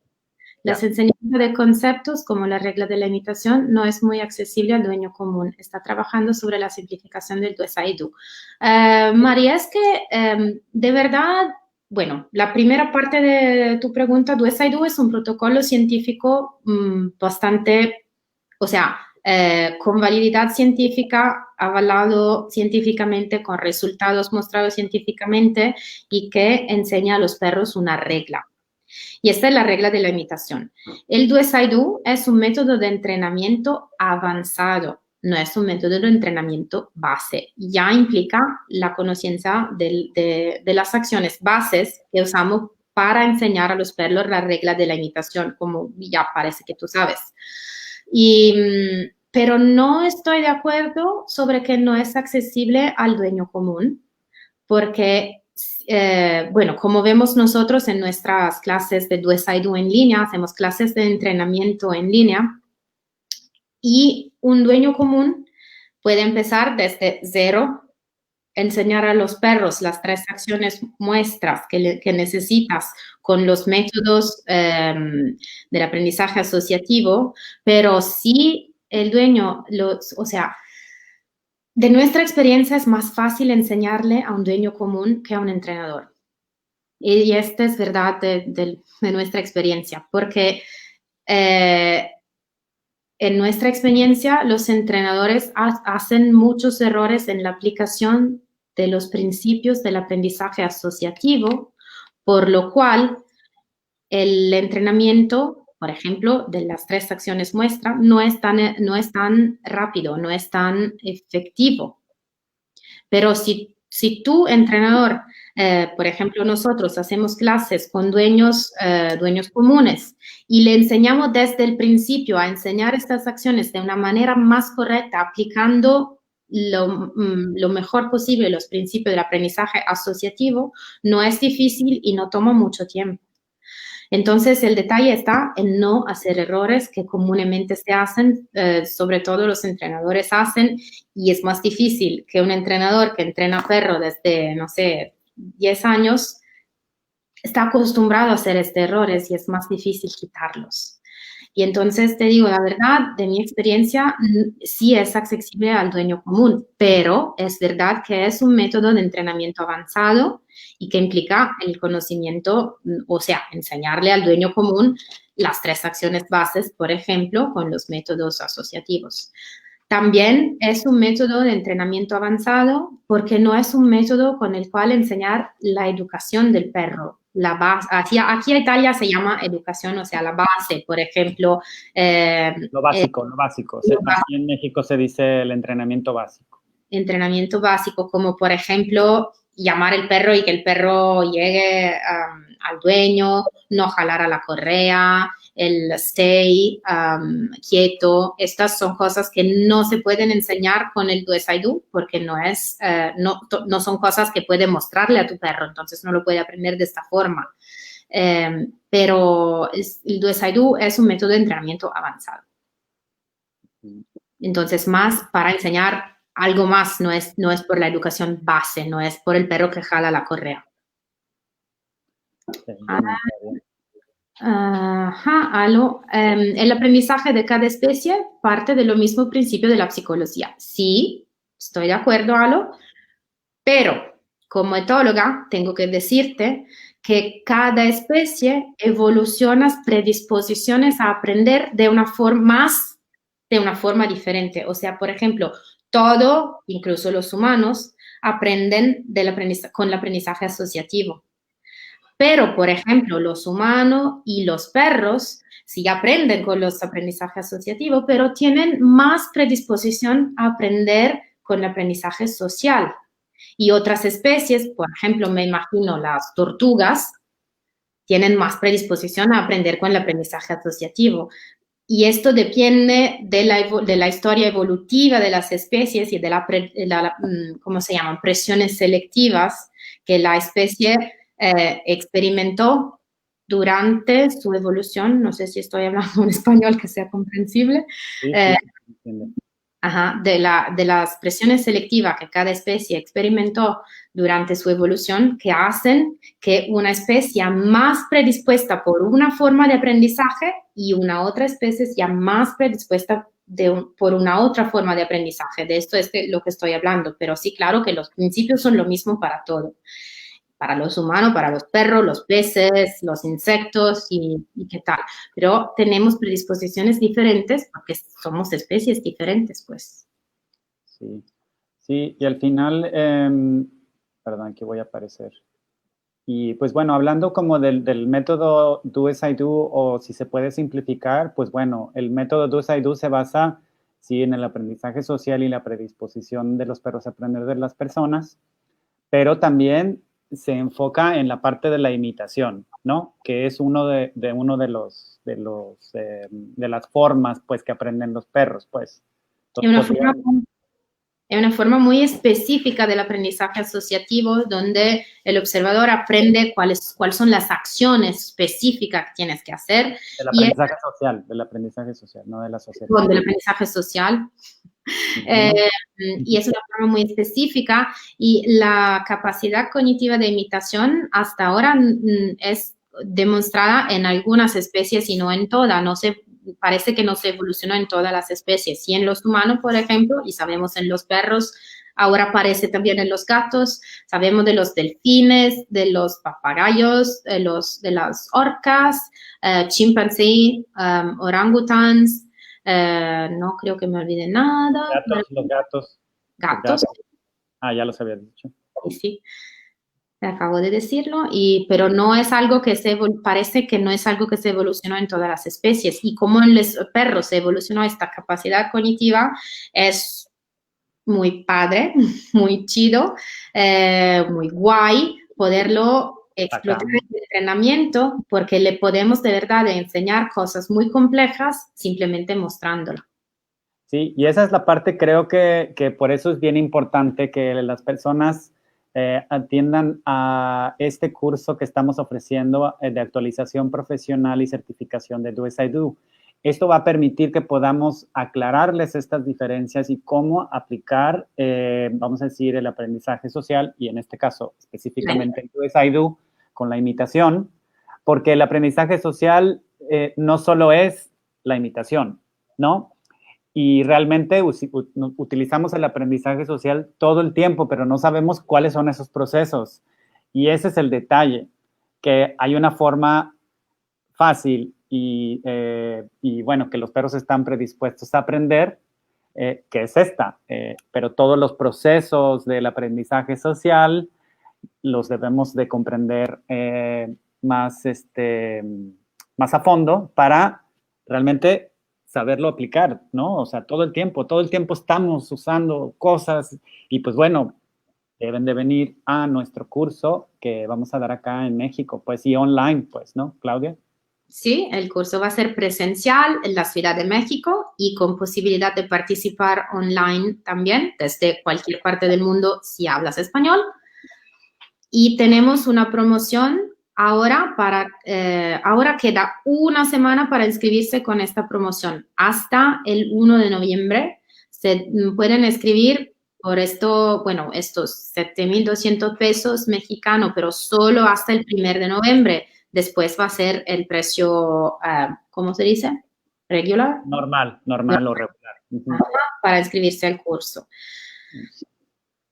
[SPEAKER 2] Las enseñanzas de conceptos como la regla de la imitación no es muy accesible al dueño común. Está trabajando sobre la simplificación del SIDU. María, es que de verdad, bueno, la primera parte de tu pregunta, SIDU es un protocolo científico bastante, o sea, con valididad científica, avalado científicamente, con resultados mostrados científicamente y que enseña a los perros una regla. Y esta es la regla de la imitación. El Do-SIDU es un método de entrenamiento avanzado, no es un método de entrenamiento base. Ya implica la conciencia de las acciones bases que usamos para enseñar a los perros la regla de la imitación, como ya parece que tú sabes. Pero no estoy de acuerdo sobre que no es accesible al dueño común, porque bueno, como vemos nosotros en nuestras clases de Do-SIDU en línea, hacemos clases de entrenamiento en línea y un dueño común puede empezar desde cero, enseñar a los perros las 3 acciones muestras que necesitas con los métodos del aprendizaje asociativo, pero si el dueño, o sea, de nuestra experiencia es más fácil enseñarle a un dueño común que a un entrenador. Y esta es verdad de nuestra experiencia, porque en nuestra experiencia los entrenadores hacen muchos errores en la aplicación de los principios del aprendizaje asociativo, por lo cual el entrenamiento, por ejemplo, de las 3 acciones muestra, no es tan rápido, no es tan efectivo. Pero si tú, entrenador, por ejemplo, nosotros hacemos clases con dueños comunes y le enseñamos desde el principio a enseñar estas acciones de una manera más correcta, aplicando lo mejor posible los principios del aprendizaje asociativo, no es difícil y no toma mucho tiempo. Entonces, el detalle está en no hacer errores que comúnmente se hacen, sobre todo los entrenadores hacen, y es más difícil que un entrenador que entrena perro desde, no sé, 10 años, está acostumbrado a hacer estos errores y es más difícil quitarlos. Y entonces te digo, la verdad, de mi experiencia, sí es accesible al dueño común, pero es verdad que es un método de entrenamiento avanzado y que implica el conocimiento, o sea, enseñarle al dueño común las 3 acciones bases, por ejemplo, con los métodos asociativos. También es un método de entrenamiento avanzado porque no es un método con el cual enseñar la educación del perro. La base, aquí en Italia se llama educación, o sea, la base, por ejemplo.
[SPEAKER 1] Lo básico. Aquí en México se dice el entrenamiento básico.
[SPEAKER 2] Entrenamiento básico, como por ejemplo, llamar al perro y que el perro llegue al dueño, no jalar a la correa, el stay, quieto. Estas son cosas que no se pueden enseñar con el Do-SIDU porque no son cosas que puede mostrarle a tu perro, entonces no lo puede aprender de esta forma. Pero el Do-SIDU es un método de entrenamiento avanzado. Entonces, más para enseñar algo más, no es por la educación base, no es por el perro que jala la correa. El aprendizaje de cada especie parte de lo mismo principio de la psicología. Sí, estoy de acuerdo, Alo, pero como etóloga tengo que decirte que cada especie evoluciona predisposiciones a aprender de una forma diferente. O sea, por ejemplo, todo, incluso los humanos, aprenden con el aprendizaje asociativo. Pero, por ejemplo, los humanos y los perros sí aprenden con los aprendizajes asociativos, pero tienen más predisposición a aprender con el aprendizaje social. Y otras especies, por ejemplo, me imagino las tortugas, tienen más predisposición a aprender con el aprendizaje asociativo. Y esto depende de la historia evolutiva de las especies y de ¿cómo se llaman? Presiones selectivas que la especie experimentó durante su evolución. No sé si estoy hablando en español que sea comprensible.
[SPEAKER 1] Sí,
[SPEAKER 2] Ajá, de las presiones selectivas que cada especie experimentó durante su evolución, que hacen que una especie más predispuesta por una forma de aprendizaje y una otra especie ya más predispuesta por una otra forma de aprendizaje. De esto es lo que estoy hablando, pero sí, claro que los principios son lo mismo para todo. Para los humanos, para los perros, los peces, los insectos y qué tal. Pero tenemos predisposiciones diferentes porque somos especies diferentes, pues.
[SPEAKER 1] Sí, sí, y al final, perdón, aquí voy a aparecer. Y pues bueno, hablando como del método Do as I Do, o si se puede simplificar, pues bueno, el método Do as I Do se basa, sí, en el aprendizaje social y la predisposición de los perros a aprender de las personas, pero también se enfoca en la parte de la imitación, ¿no? Que es uno de las formas, pues, que aprenden los perros, pues.
[SPEAKER 2] Es una forma muy específica del aprendizaje asociativo donde el observador aprende cuáles son las acciones específicas que tienes que hacer.
[SPEAKER 1] Del aprendizaje social, no de la sociedad.
[SPEAKER 2] Del aprendizaje social. Y es una forma muy específica y la capacidad cognitiva de imitación hasta ahora es demostrada en algunas especies y no en todas. Parece que no se evolucionó en todas las especies. Y en los humanos, por ejemplo, y sabemos en los perros, ahora aparece también en los gatos, sabemos de los delfines, de los papagayos, de las orcas, chimpancé, orangutans. No creo que me olvide nada.
[SPEAKER 1] Los gatos.
[SPEAKER 2] Gatos.
[SPEAKER 1] Ah, ya los había dicho.
[SPEAKER 2] Sí, acabo de decirlo, pero no es algo que parece que no es algo que se evolucionó en todas las especies. Y como en los perros se evolucionó esta capacidad cognitiva, es muy padre, muy chido, muy guay poderlo explotar en el entrenamiento porque le podemos de verdad enseñar cosas muy complejas simplemente mostrándolo.
[SPEAKER 1] Sí, y esa es la parte, creo que por eso es bien importante que las personas atiendan a este curso que estamos ofreciendo de actualización profesional y certificación de Do as I Do. Esto va a permitir que podamos aclararles estas diferencias y cómo aplicar, vamos a decir, el aprendizaje social y en este caso específicamente el Do as I Do con la imitación, porque el aprendizaje social no solo es la imitación, ¿no? Y realmente utilizamos el aprendizaje social todo el tiempo, pero no sabemos cuáles son esos procesos. Y ese es el detalle, que hay una forma fácil y bueno, que los perros están predispuestos a aprender, que es esta. Pero todos los procesos del aprendizaje social los debemos de comprender más a fondo para realmente saberlo aplicar, ¿no? O sea, todo el tiempo estamos usando cosas y pues bueno, deben de venir a nuestro curso que vamos a dar acá en México, pues y online, pues, ¿no, Claudia?
[SPEAKER 2] Sí, el curso va a ser presencial en la Ciudad de México y con posibilidad de participar online también desde cualquier parte del mundo si hablas español. Y tenemos una promoción ahora ahora queda una semana para inscribirse con esta promoción. Hasta el 1 de noviembre se pueden inscribir por estos 7,200 pesos mexicanos, pero solo hasta el 1 de noviembre. Después va a ser el precio, ¿cómo se dice? ¿Regular?
[SPEAKER 1] Normal o regular.
[SPEAKER 2] Para inscribirse al curso.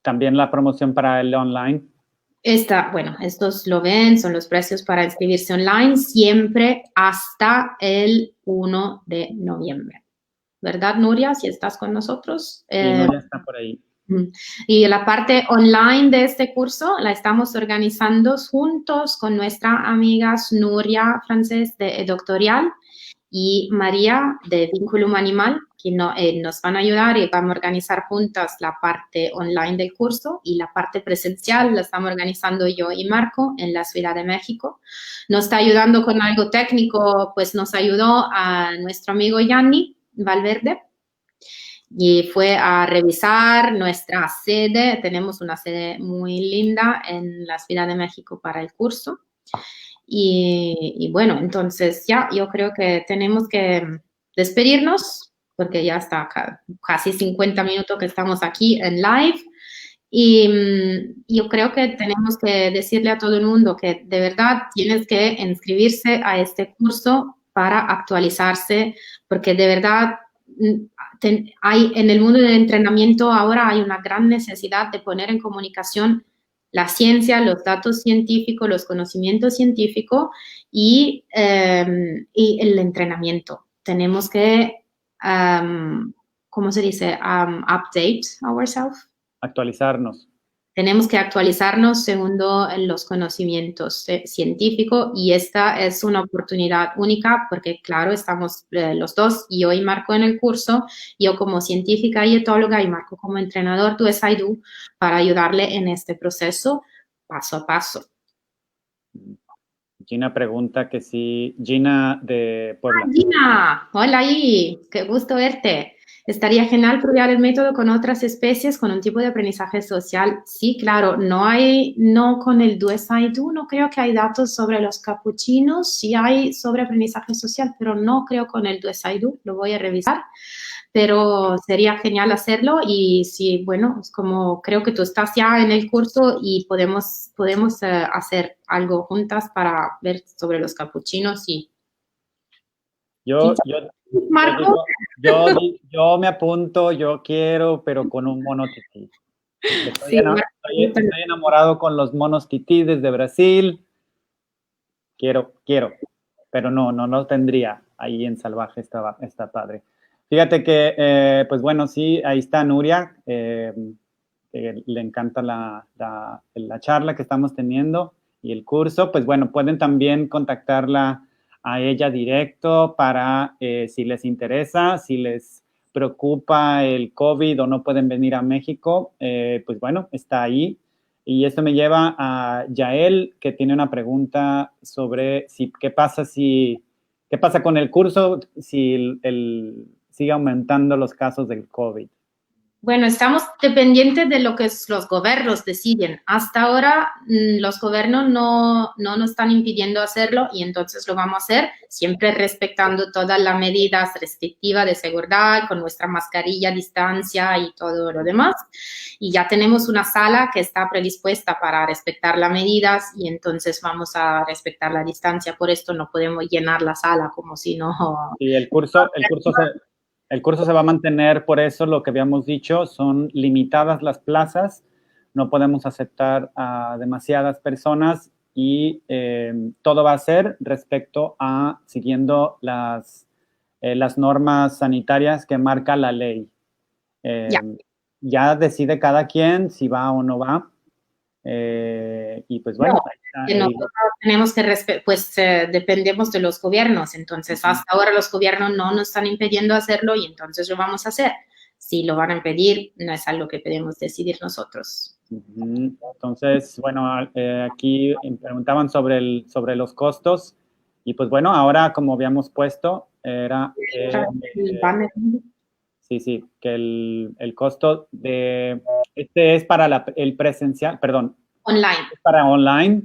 [SPEAKER 1] También la promoción para el online.
[SPEAKER 2] Estos lo ven, son los precios para inscribirse online, siempre hasta el 1 de noviembre. ¿Verdad, Nuria? Si estás con nosotros.
[SPEAKER 1] Sí, Nuria está por ahí.
[SPEAKER 2] Y la parte online de este curso la estamos organizando juntos con nuestra amiga Nuria Francés de Edoctorial y María de Vínculum Animal, que nos van a ayudar y vamos a organizar juntas la parte online del curso y la parte presencial la estamos organizando yo y Marco en la Ciudad de México. Nos está ayudando con algo técnico, pues nos ayudó a nuestro amigo Yanni Valverde y fue a revisar nuestra sede. Tenemos una sede muy linda en la Ciudad de México para el curso. Y bueno, entonces ya yo creo que tenemos que despedirnos. porque ya está casi 50 minutos que estamos aquí en live. Y yo creo que tenemos que decirle a todo el mundo que de verdad tienes que inscribirse a este curso para actualizarse, porque de verdad hay en el mundo del entrenamiento ahora hay una gran necesidad de poner en comunicación la ciencia, los datos científicos, los conocimientos científicos y el entrenamiento. Tenemos que, ¿cómo se dice? Update ourselves.
[SPEAKER 1] Actualizarnos.
[SPEAKER 2] Tenemos que actualizarnos según los conocimientos científicos y esta es una oportunidad única porque, claro, estamos los dos, yo y Marco en el curso, yo como científica y etóloga y Marco como entrenador de SIDU para ayudarle en este proceso paso a paso.
[SPEAKER 1] Gina pregunta que si, Gina de Puebla.
[SPEAKER 2] Gina, hola ahí, qué gusto verte. Estaría genial probar el método con otras especies con un tipo de aprendizaje social. Sí, claro, no con el Do As I Do, no creo que hay datos sobre los capuchinos, sí hay sobre aprendizaje social, pero no creo con el Do As I Do, lo voy a revisar. Pero sería genial hacerlo y sí, bueno, es como creo que tú estás ya en el curso y podemos hacer algo juntas para ver sobre los capuchinos y
[SPEAKER 1] Yo
[SPEAKER 2] Marco.
[SPEAKER 1] yo me apunto, yo quiero, pero con un mono tití.
[SPEAKER 2] Sí,
[SPEAKER 1] Estoy enamorado con los monos tití desde Brasil. Quiero, pero no lo tendría. Ahí en Salvaje está padre. Fíjate que, pues bueno, sí, ahí está Nuria, que le encanta la charla que estamos teniendo y el curso. Pues bueno, pueden también contactarla a ella directo para si les interesa, si les preocupa el COVID o no pueden venir a México, pues bueno, está ahí. Y esto me lleva a Yael, que tiene una pregunta sobre qué pasa con el curso si sigue aumentando los casos del COVID.
[SPEAKER 2] Bueno, estamos dependientes de lo que los gobiernos deciden. Hasta ahora los gobiernos no nos están impidiendo hacerlo y entonces lo vamos a hacer siempre respetando todas las medidas restrictivas de seguridad, con nuestra mascarilla, distancia y todo lo demás. Y ya tenemos una sala que está predispuesta para respetar las medidas y entonces vamos a respetar la distancia. Por esto no podemos llenar la sala como si no...
[SPEAKER 1] Y el curso se va a mantener, por eso lo que habíamos dicho, son limitadas las plazas, no podemos aceptar a demasiadas personas y todo va a ser respecto a siguiendo las normas sanitarias que marca la ley. Ya decide cada quien si va o no va. Y pues bueno,
[SPEAKER 2] nosotros tenemos que pues dependemos de los gobiernos, entonces hasta ahora los gobiernos no nos están impidiendo hacerlo y entonces lo vamos a hacer. Si lo van a impedir, no es algo que podemos decidir nosotros.
[SPEAKER 1] Entonces, bueno, aquí preguntaban sobre los costos y pues bueno, ahora como habíamos puesto, era sí, que el costo de este es para el presencial, perdón,
[SPEAKER 2] online.
[SPEAKER 1] Es para online,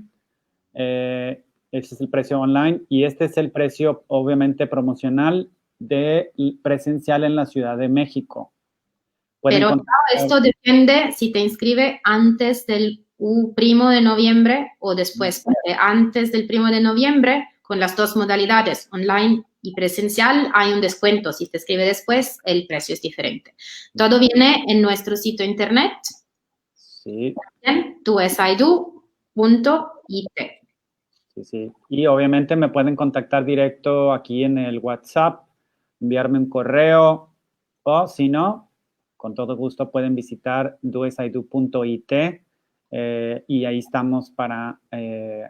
[SPEAKER 1] ese es el precio online y este es el precio obviamente promocional de presencial en la Ciudad de México.
[SPEAKER 2] Pero esto depende si te inscribe antes del 1 de noviembre o después, porque antes del 1 de noviembre, con las dos modalidades, online y presencial, hay un descuento. Si te escribe después, el precio es diferente. Todo viene en nuestro sitio internet.
[SPEAKER 1] Sí.
[SPEAKER 2] doasido.it.
[SPEAKER 1] Sí. Y obviamente me pueden contactar directo aquí en el WhatsApp, enviarme un correo o si no, con todo gusto pueden visitar doasido.it y ahí estamos para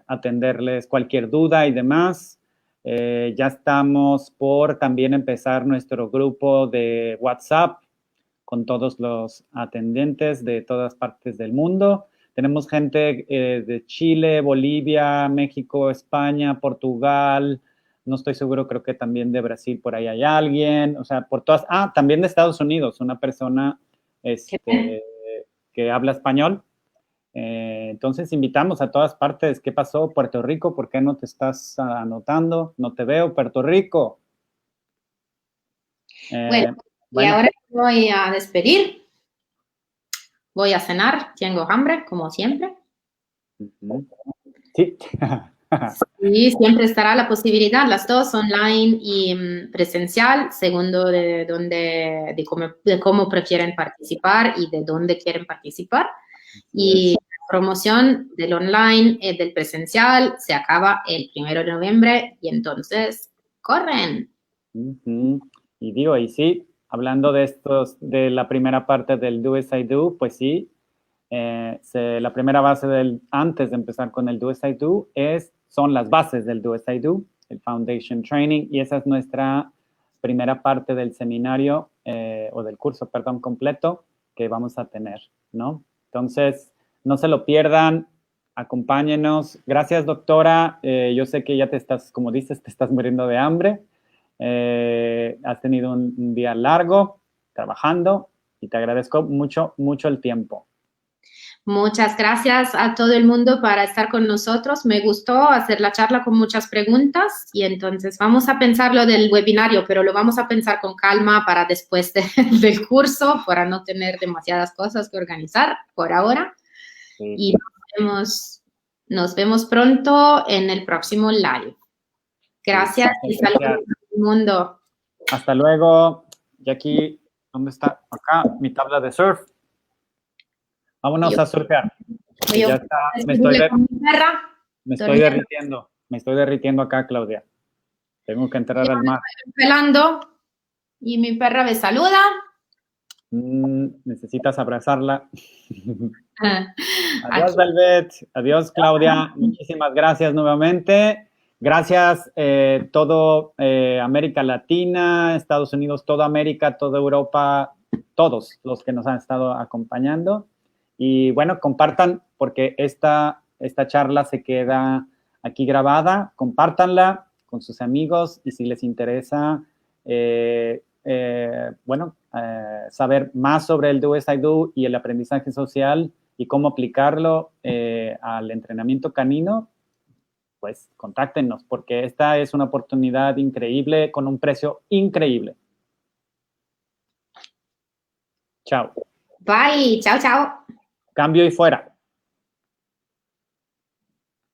[SPEAKER 1] atenderles cualquier duda y demás. Ya estamos por también empezar nuestro grupo de WhatsApp con todos los atendentes de todas partes del mundo. Tenemos gente de Chile, Bolivia, México, España, Portugal, no estoy seguro, creo que también de Brasil por ahí hay alguien, o sea, por todas, también de Estados Unidos, una persona que habla español. Entonces invitamos a todas partes. ¿Qué pasó, Puerto Rico? ¿Por qué no te estás anotando? No te veo, Puerto Rico.
[SPEAKER 2] Bueno, Y ahora voy a despedir. Voy a cenar. Tengo hambre, como siempre.
[SPEAKER 1] Sí.
[SPEAKER 2] Y siempre estará la posibilidad, las dos, online y presencial, según de cómo prefieren participar y de dónde quieren participar. Y la promoción del online y del presencial se acaba el 1 de noviembre y entonces corren.
[SPEAKER 1] Y digo, y sí, hablando de de la primera parte del Do As I Do, pues sí, la primera base antes de empezar con el Do As I Do son las bases del Do As I Do, el Foundation Training, y esa es nuestra primera parte del seminario o del curso, perdón, completo que vamos a tener, ¿no? Entonces, no se lo pierdan, acompáñenos. Gracias, doctora. Yo sé que ya como dices, te estás muriendo de hambre. Has tenido un día largo trabajando y te agradezco mucho, mucho el tiempo.
[SPEAKER 2] Muchas gracias a todo el mundo para estar con nosotros. Me gustó hacer la charla con muchas preguntas y entonces vamos a pensar lo del webinario, pero lo vamos a pensar con calma para después del curso, para no tener demasiadas cosas que organizar por ahora. Sí. Y nos vemos pronto en el próximo live. Gracias y saludos a todo el mundo.
[SPEAKER 1] Hasta luego. Jackie, ¿dónde está? Acá, mi tabla de surf. Vámonos a surfear. Ya está. Me estoy derritiendo acá, Claudia. Tengo que entrar al mar.
[SPEAKER 2] Estoy pelando y mi perra me saluda.
[SPEAKER 1] Necesitas abrazarla. Adiós, Velvet. Adiós, Claudia. Muchísimas gracias nuevamente. Gracias todo América Latina, Estados Unidos, toda América, toda Europa, todos los que nos han estado acompañando. Y bueno, compartan porque esta charla se queda aquí grabada. Compártanla con sus amigos y si les interesa, saber más sobre el Do As I Do y el aprendizaje social y cómo aplicarlo al entrenamiento canino, pues contáctenos porque esta es una oportunidad increíble con un precio increíble. Chao.
[SPEAKER 2] Bye. Chao, chao.
[SPEAKER 1] Cambio y fuera.